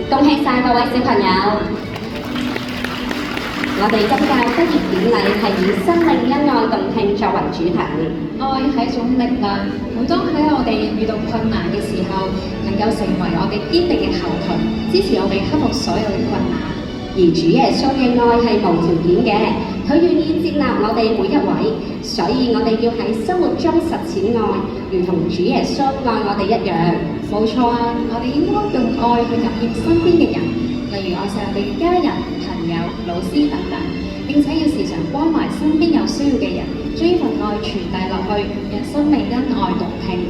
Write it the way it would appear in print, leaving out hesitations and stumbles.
恭喜晒各位小朋友！我哋今屆畢業典禮係以生命恩愛動聽作為主題。愛係一種力量，每當喺我哋遇到困難嘅時候，能夠成為我哋堅定嘅後盾，支持我哋克服所有嘅困難。而主耶穌嘅愛係無條件嘅，佢願意接納我哋每一位，所以我哋要喺生活中實踐愛，如同主耶穌愛我哋一樣。冇錯啊，我哋應該用愛去感染身邊嘅人，例如愛錫我哋嘅家人、朋友、老師等等，並且要時常關懷身邊有需要嘅人，將呢份愛傳遞落去，讓生命恩愛動聽。